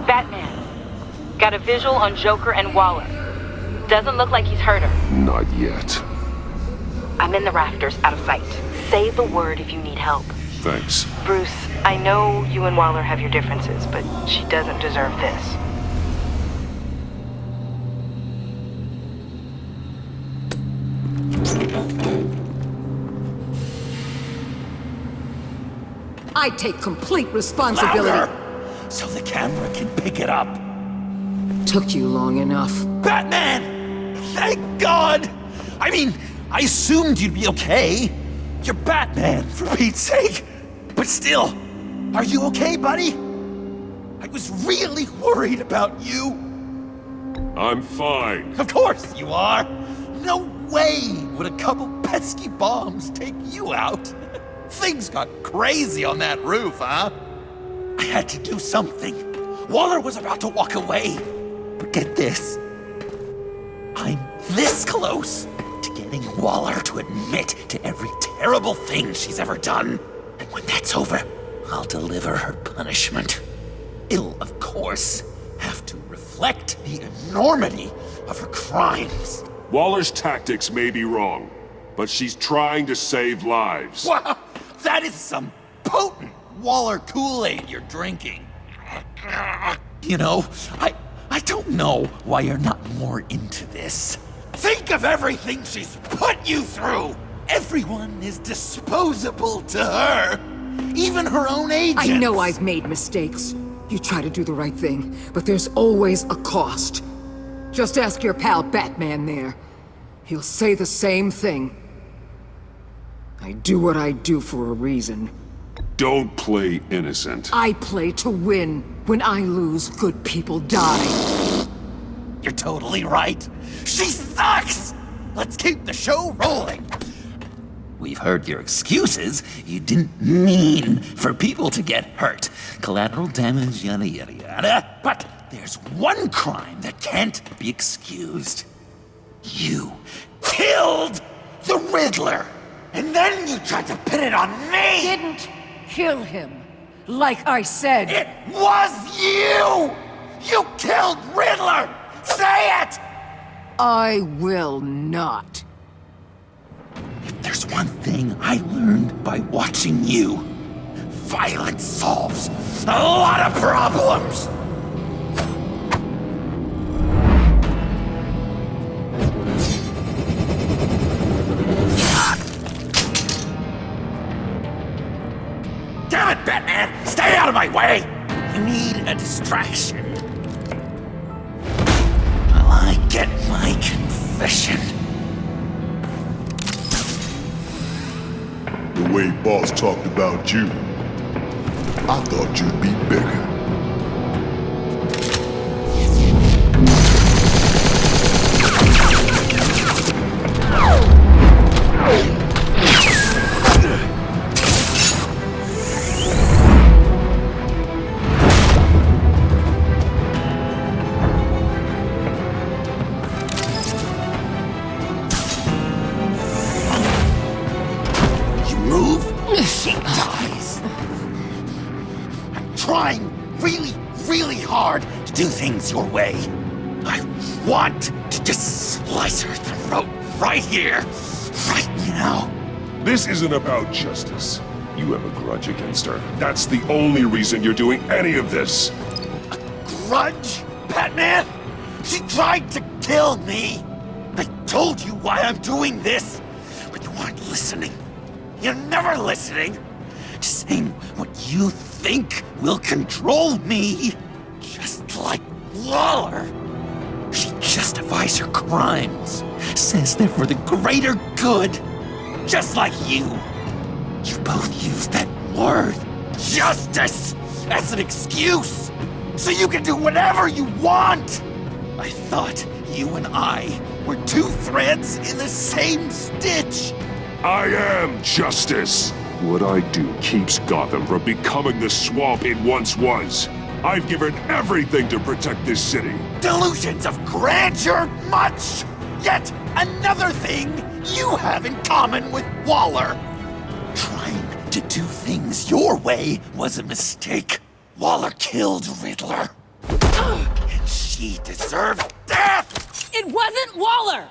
Batman. Got a visual on Joker and Waller. Doesn't look like he's hurt her. Not yet. I'm in the rafters, out of sight. Say the word if you need help. Thanks. Bruce, I know you and Waller have your differences, but she doesn't deserve this. I take complete responsibility. Louder, so the camera can pick it up. Took you long enough. Batman! Thank God! I mean, I assumed you'd be okay. You're Batman, for Pete's sake. But still, are you okay, buddy? I was really worried about you. I'm fine. Of course you are. No way would a couple pesky bombs take you out. Things got crazy on that roof, huh? I had to do something. Waller was about to walk away. But get this. I'm this close to getting Waller to admit to every terrible thing she's ever done. And when that's over, I'll deliver her punishment. It'll, of course, have to reflect the enormity of her crimes. Waller's tactics may be wrong, but she's trying to save lives. Wow, that is some potent Waller Kool-Aid you're drinking. You know, I don't know why you're not more into this. Think of everything she's put you through! Everyone is disposable to her! Even her own agents! I know I've made mistakes. You try to do the right thing, but there's always a cost. Just ask your pal Batman there. He'll say the same thing. I do what I do for a reason. Don't play innocent. I play to win. When I lose, good people die. You're totally right. She sucks! Let's keep the show rolling. We've heard your excuses. You didn't mean for people to get hurt. Collateral damage, yada yada yada. But there's one crime that can't be excused. You killed the Riddler! And then you tried to pin it on me! Didn't kill him. Like I said. It was you! You killed Riddler! Say it! I will not. If there's one thing I learned by watching you, violence solves a lot of problems! Damn it, Batman! Stay out of my way! You need a distraction. While I get my confession. The way Boss talked about you, I thought you'd be bigger. She dies. I'm trying really hard to do things your way. I want to just slice her throat right here, right now. This isn't about justice. You have a grudge against her. That's the only reason you're doing any of this. A grudge, Batman? She tried to kill me. I told you why I'm doing this, but you weren't listening. You're never listening. Just saying what you think will control me. Just like Waller! She justifies her crimes, says they're for the greater good, just like you. You both use that word, justice, as an excuse, so you can do whatever you want. I thought you and I were two threads in the same stitch. I am justice. What I do keeps Gotham from becoming the swamp it once was. I've given everything to protect this city. Delusions of grandeur much! Yet another thing you have in common with Waller. Trying to do things your way was a mistake. Waller killed Riddler. And she deserved death! It wasn't Waller!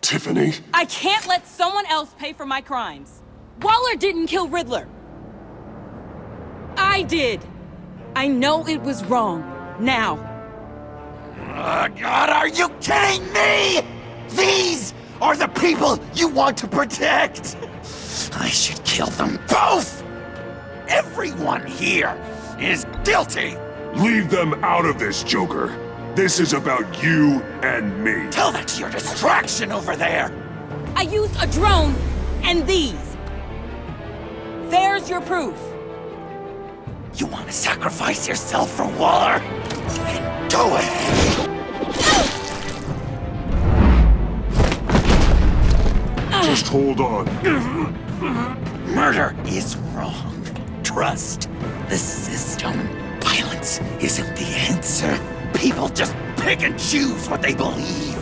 Tiffany? I can't let someone else pay for my crimes. Waller didn't kill Riddler. I did. I know it was wrong. Now. God, are you kidding me? These are the people you want to protect. I should kill them both. Everyone here is guilty. Leave them out of this, Joker. This is about you and me. Tell that to your distraction over there. I used a drone and these. There's your proof. You want to sacrifice yourself for Waller? Then go ahead. Just hold on. Murder is wrong. Trust the system. Violence isn't the answer. People just pick and choose what they believe.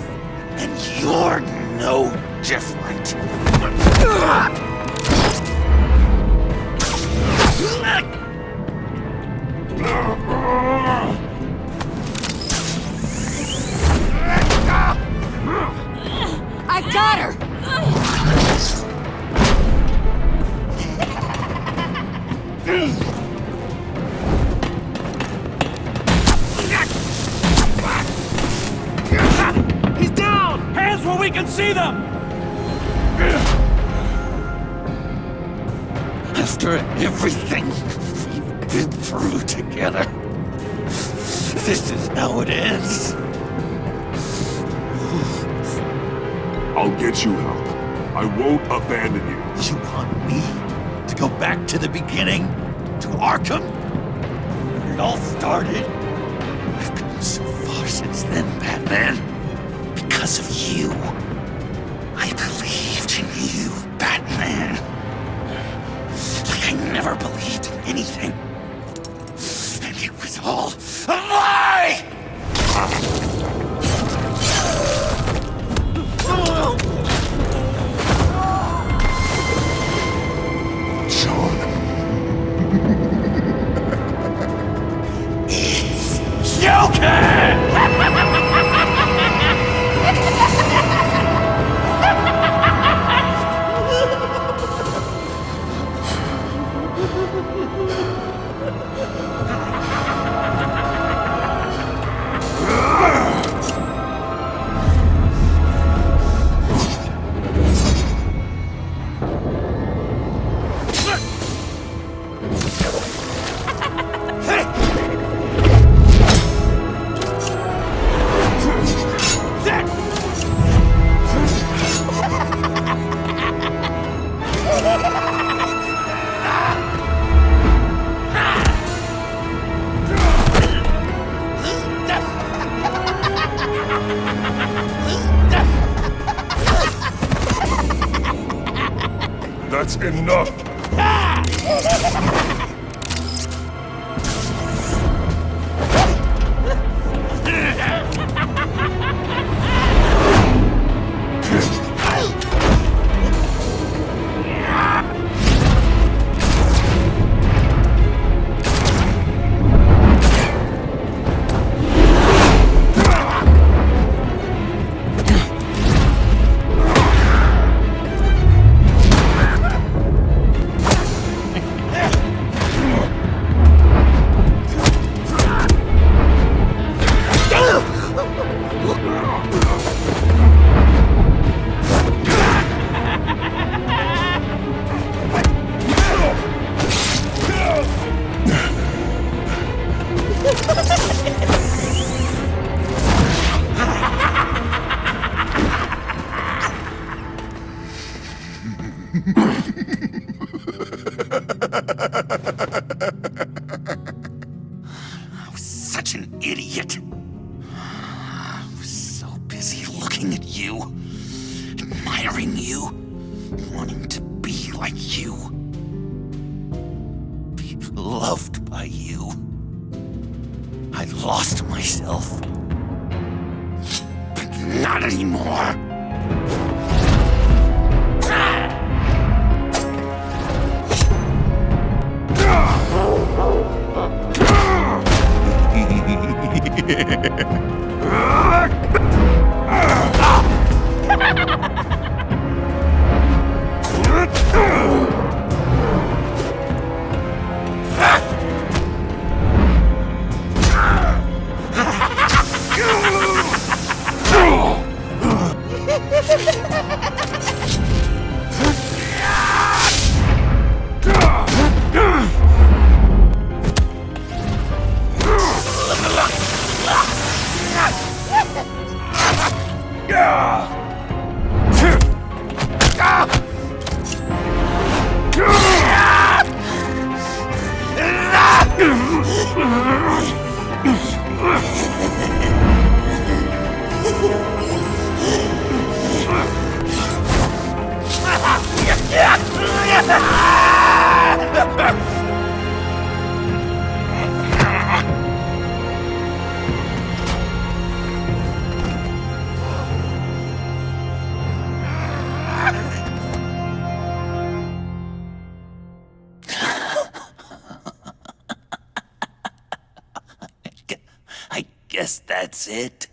And you're no different. I got her! He's down! Hands where we can see them! After everything we've been through together, this is how it ends. I'll get you help. I won't abandon you. You want me to go back to the beginning? To Arkham? Where it all started? I've come so far since then, Batman. Because of you. I believed in you, Batman. Like I never believed in anything. And it was all a lie! Sean. It's Joker! That's enough! idiot. I was so busy looking at you, admiring you, wanting to be like you, be loved by you. I lost myself. But not anymore. I guess that's it.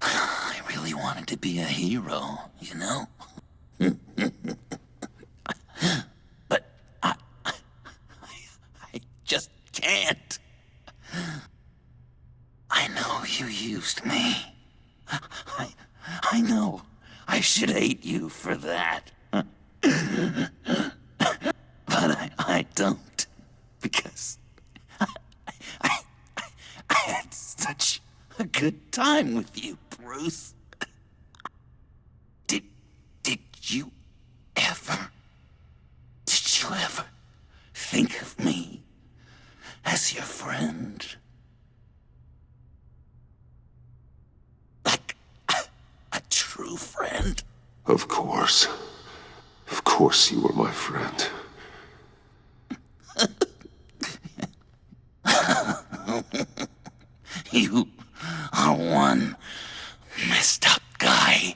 I really wanted to be a hero, you know? But I just can't. I know you used me. I know I should hate you for that. But I don't, because I had such a good time with you, Bruce. Did you ever think of me as your friend? Like a true friend? Of course. Of course you were my friend. You are one messed up guy.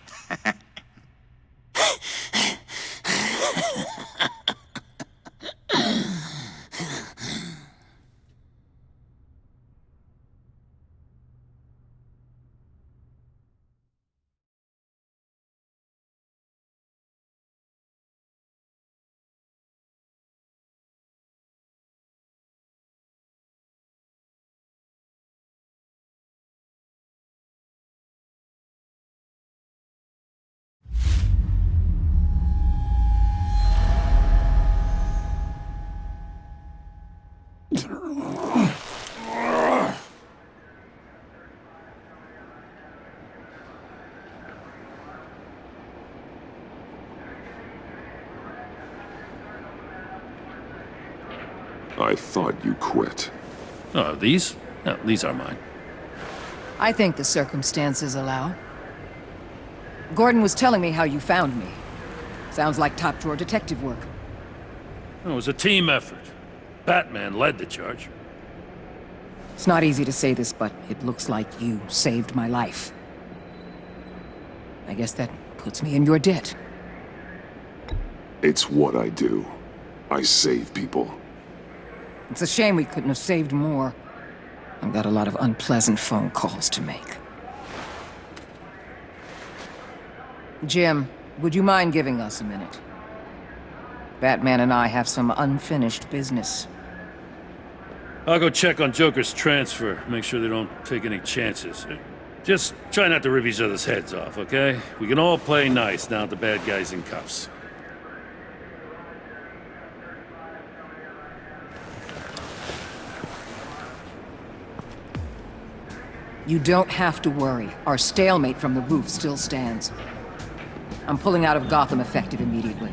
I thought you quit. Oh, these? No, these are mine. I think the circumstances allow. Gordon was telling me how you found me. Sounds like top-drawer detective work. It was a team effort. Batman led the charge. It's not easy to say this, but it looks like you saved my life. I guess that puts me in your debt. It's what I do. I save people. It's a shame we couldn't have saved more. I've got a lot of unpleasant phone calls to make. Jim, would you mind giving us a minute? Batman and I have some unfinished business. I'll go check on Joker's transfer, make sure they don't take any chances. Just try not to rip each other's heads off, okay? We can all play nice now that the bad guy's in cuffs. You don't have to worry. Our stalemate from the roof still stands. I'm pulling out of Gotham effective immediately.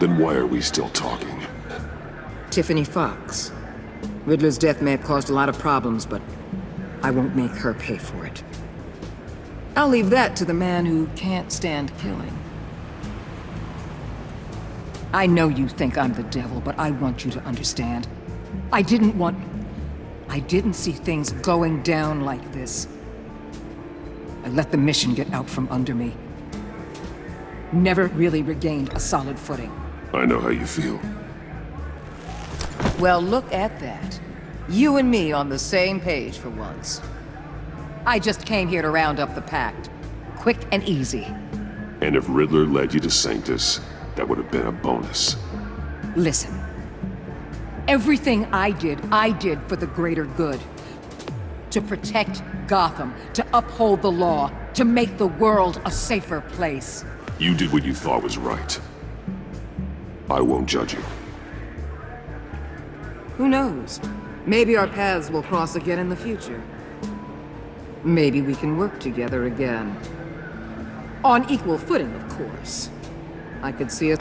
Then why are we still talking? Tiffany Fox. Riddler's death may have caused a lot of problems, but I won't make her pay for it. I'll leave that to the man who can't stand killing. I know you think I'm the devil, but I want you to understand. I didn't see things going down like this. I let the mission get out from under me. Never really regained a solid footing. I know how you feel. Well, look at that. You and me on the same page for once. I just came here to round up the Pact. Quick and easy. And if Riddler led you to Sanctus, that would have been a bonus. Listen. Everything I did for the greater good. To protect Gotham, to uphold the law, to make the world a safer place. You did what you thought was right. I won't judge you. Who knows? Maybe our paths will cross again in the future. Maybe we can work together again. On equal footing, of course. I could see it.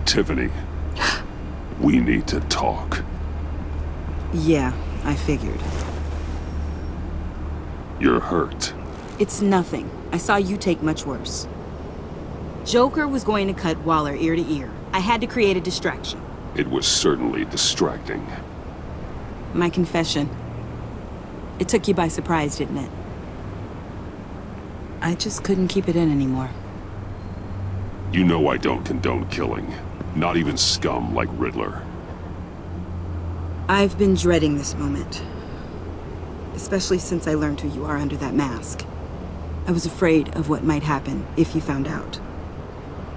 Tiffany, we need to talk. Yeah, I figured. You're hurt. It's nothing. I saw you take much worse. Joker was going to cut Waller ear to ear. I had to create a distraction. It was certainly distracting. My confession. It took you by surprise, didn't it? I just couldn't keep it in anymore. You know I don't condone killing. Not even scum like Riddler. I've been dreading this moment. Especially since I learned who you are under that mask. I was afraid of what might happen if you found out.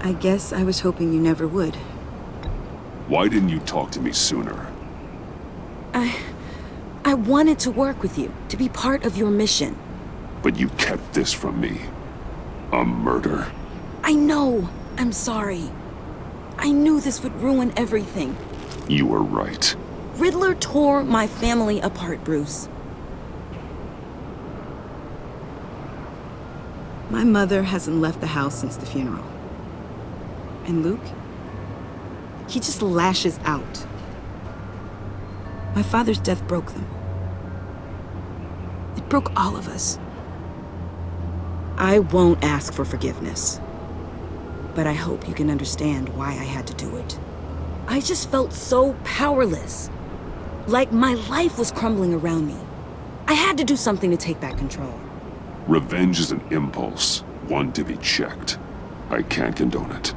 I guess I was hoping you never would. Why didn't you talk to me sooner? I wanted to work with you, to be part of your mission. But you kept this from me. A murder. I know. I'm sorry. I knew this would ruin everything. You were right. Riddler tore my family apart, Bruce. My mother hasn't left the house since the funeral. And Luke? He just lashes out. My father's death broke them. It broke all of us. I won't ask for forgiveness. But I hope you can understand why I had to do it. I just felt so powerless. Like my life was crumbling around me. I had to do something to take back control. Revenge is an impulse, one to be checked. I can't condone it.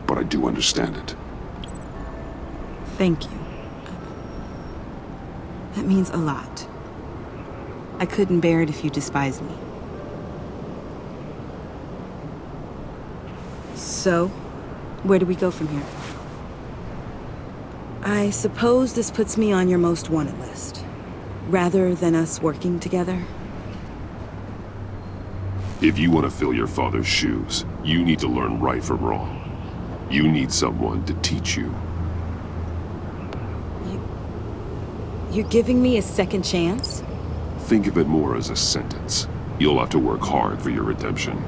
But I do understand it. Thank you. That means a lot. I couldn't bear it if you despised me. So, where do we go from here? I suppose this puts me on your most wanted list, rather than us working together. If you want to fill your father's shoes, you need to learn right from wrong. You need someone to teach you. You're giving me a second chance? Think of it more as a sentence. You'll have to work hard for your redemption.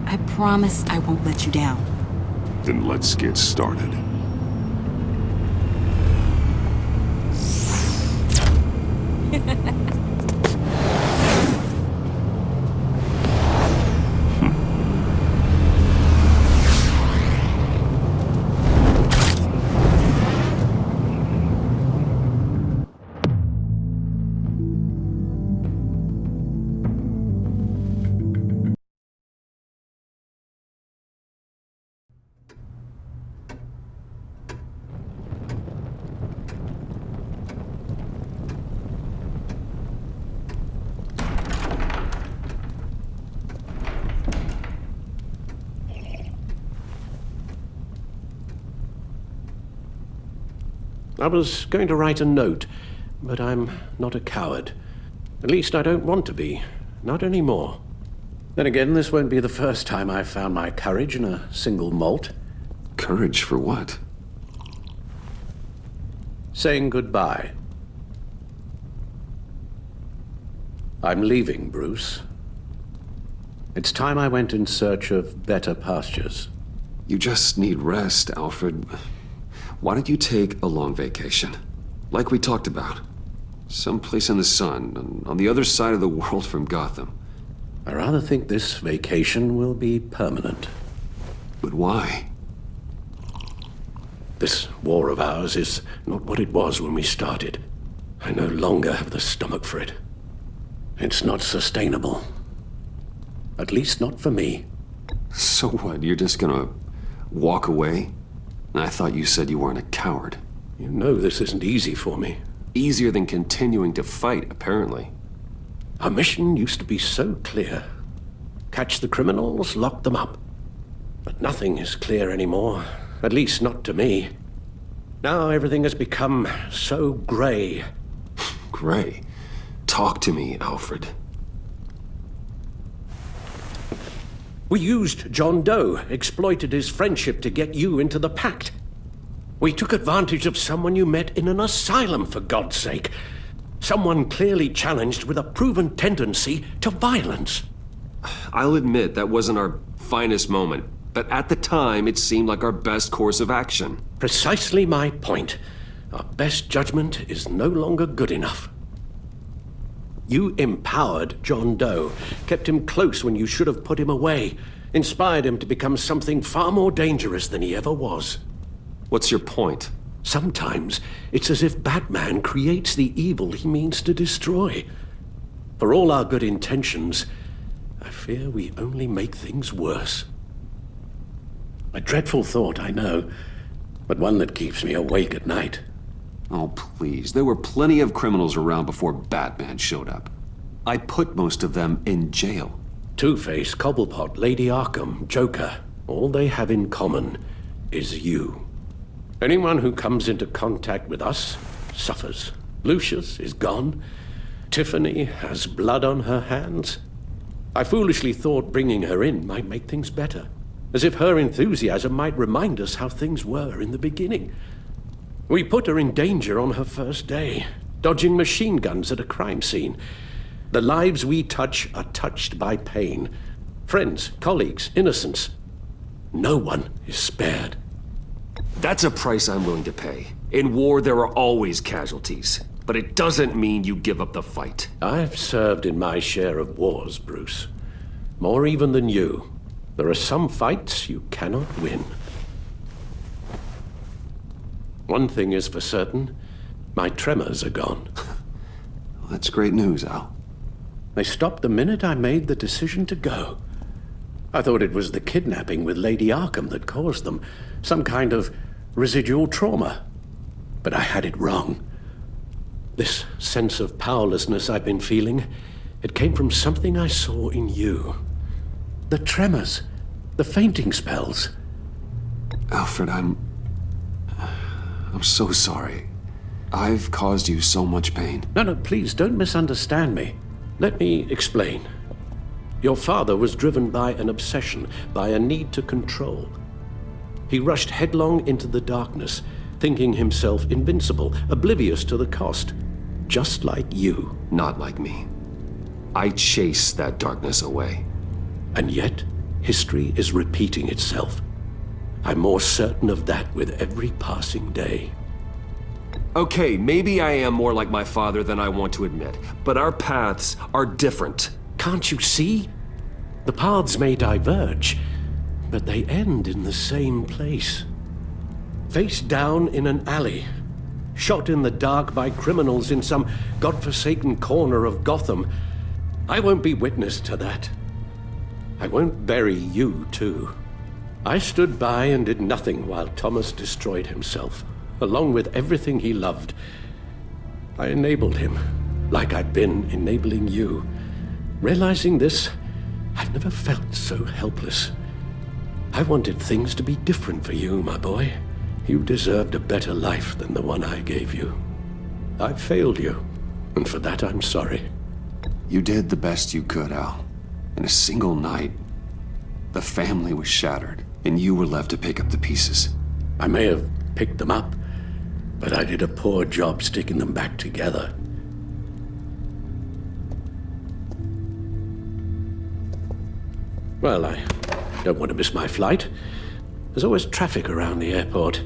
I promise I won't let you down. Then let's get started. I was going to write a note, but I'm not a coward. At least I don't want to be. Not anymore. Then again, this won't be the first time I've found my courage in a single malt. Courage for what? Saying goodbye. I'm leaving, Bruce. It's time I went in search of better pastures. You just need rest, Alfred. Why don't you take a long vacation? Like we talked about. Someplace in the sun, on the other side of the world from Gotham. I rather think this vacation will be permanent. But why? This war of ours is not what it was when we started. I no longer have the stomach for it. It's not sustainable. At least not for me. So what, you're just gonna walk away? I thought you said you weren't a coward. You know this isn't easy for me. Easier than continuing to fight, apparently. Our mission used to be so clear. Catch the criminals, lock them up. But nothing is clear anymore. At least not to me. Now everything has become so gray. Gray? Talk to me, Alfred. We used John Doe, exploited his friendship to get you into the Pact. We took advantage of someone you met in an asylum, for God's sake. Someone clearly challenged with a proven tendency to violence. I'll admit that wasn't our finest moment, but at the time it seemed like our best course of action. Precisely my point. Our best judgment is no longer good enough. You empowered John Doe, kept him close when you should have put him away, inspired him to become something far more dangerous than he ever was. What's your point? Sometimes it's as if Batman creates the evil he means to destroy. For all our good intentions, I fear we only make things worse. A dreadful thought, I know, but one that keeps me awake at night. Oh, please. There were plenty of criminals around before Batman showed up. I put most of them in jail. Two-Face, Cobblepot, Lady Arkham, Joker, all they have in common is you. Anyone who comes into contact with us suffers. Lucius is gone. Tiffany has blood on her hands. I foolishly thought bringing her in might make things better, as if her enthusiasm might remind us how things were in the beginning. We put her in danger on her first day, dodging machine guns at a crime scene. The lives we touch are touched by pain. Friends, colleagues, innocents. No one is spared. That's a price I'm willing to pay. In war, there are always casualties. But it doesn't mean you give up the fight. I've served in my share of wars, Bruce. More even than you. There are some fights you cannot win. One thing is for certain, my tremors are gone. Well, that's great news, Al. They stopped the minute I made the decision to go. I thought it was the kidnapping with Lady Arkham that caused them, some kind of residual trauma. But I had it wrong. This sense of powerlessness I've been feeling, it came from something I saw in you. The tremors, the fainting spells. Alfred, I'm so sorry. I've caused you so much pain. No, please don't misunderstand me. Let me explain. Your father was driven by an obsession, by a need to control. He rushed headlong into the darkness, thinking himself invincible, oblivious to the cost. Just like you. Not like me. I chased that darkness away. And yet, History is repeating itself. I'm more certain of that with every passing day. Okay, maybe I am more like my father than I want to admit, but our paths are different. Can't you see? The paths may diverge, but they end in the same place. Face down in an alley, shot in the dark by criminals in some godforsaken corner of Gotham. I won't be witness to that. I won't bury you, too. I stood by and did nothing while Thomas destroyed himself, along with everything he loved. I enabled him, like I'd been enabling you. Realizing this, I've never felt so helpless. I wanted things to be different for you, my boy. You deserved a better life than the one I gave you. I failed you, and for that I'm sorry. You did the best you could, Al. In a single night, the family was shattered, and you were left to pick up the pieces. I may have picked them up, but I did a poor job sticking them back together. Well, I don't want to miss my flight. There's always traffic around the airport.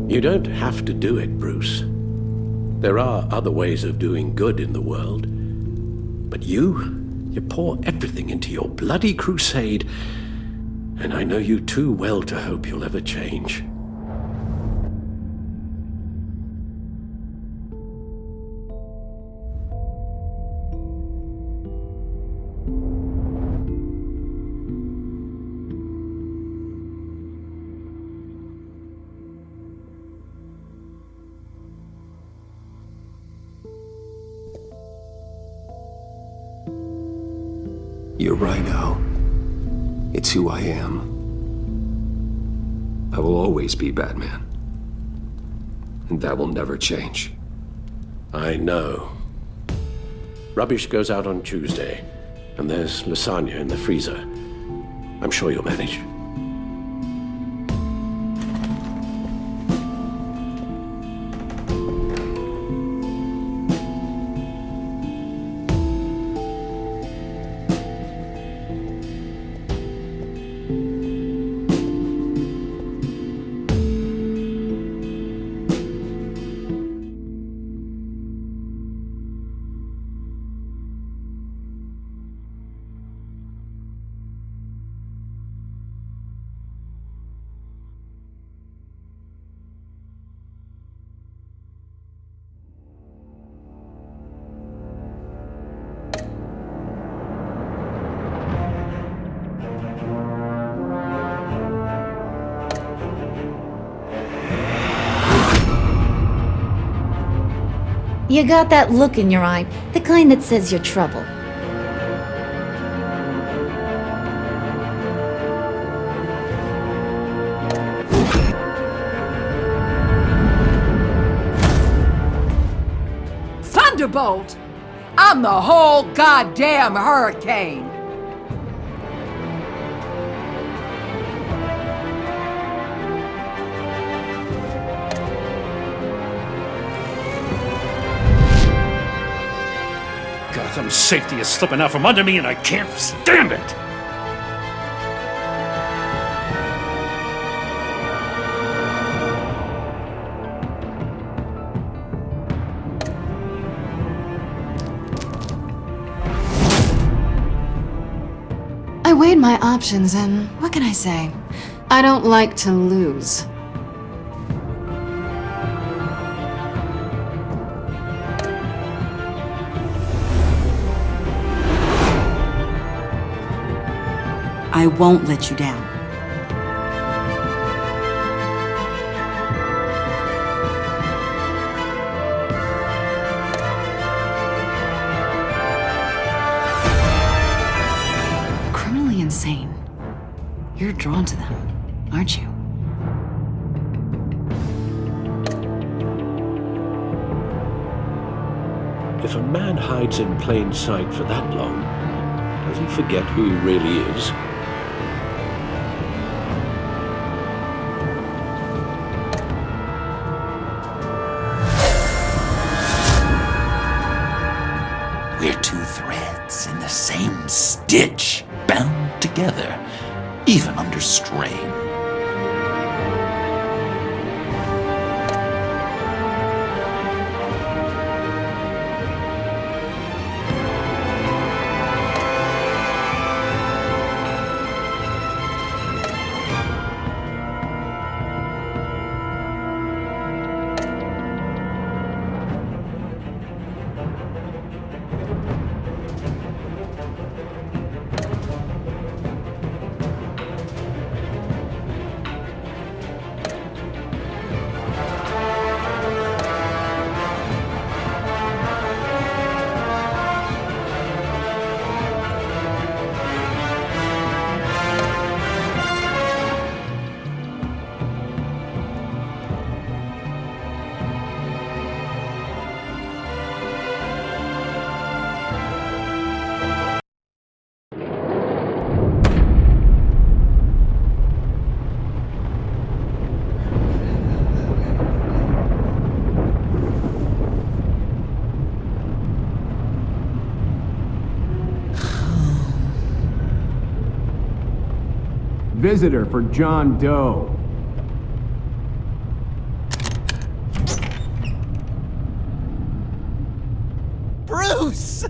You don't have to do it, Bruce. There are other ways of doing good in the world. But you pour everything into your bloody crusade, and I know you too well to hope you'll ever change. You're right, Al. It's who I am. I will always be Batman. And that will never change. I know. Rubbish goes out on Tuesday, and there's lasagna in the freezer. I'm sure you'll manage. You got that look in your eye, the kind that says you're trouble. Thunderbolt! I'm the whole goddamn hurricane! Gotham's safety is slipping out from under me and I can't stand it! I weighed my options and what can I say? I don't like to lose. I won't let you down. Criminally insane. You're drawn to them, aren't you? If a man hides in plain sight for that long, does he forget who he really is? ditch, bound together, even under strain. Visitor for John Doe. Bruce!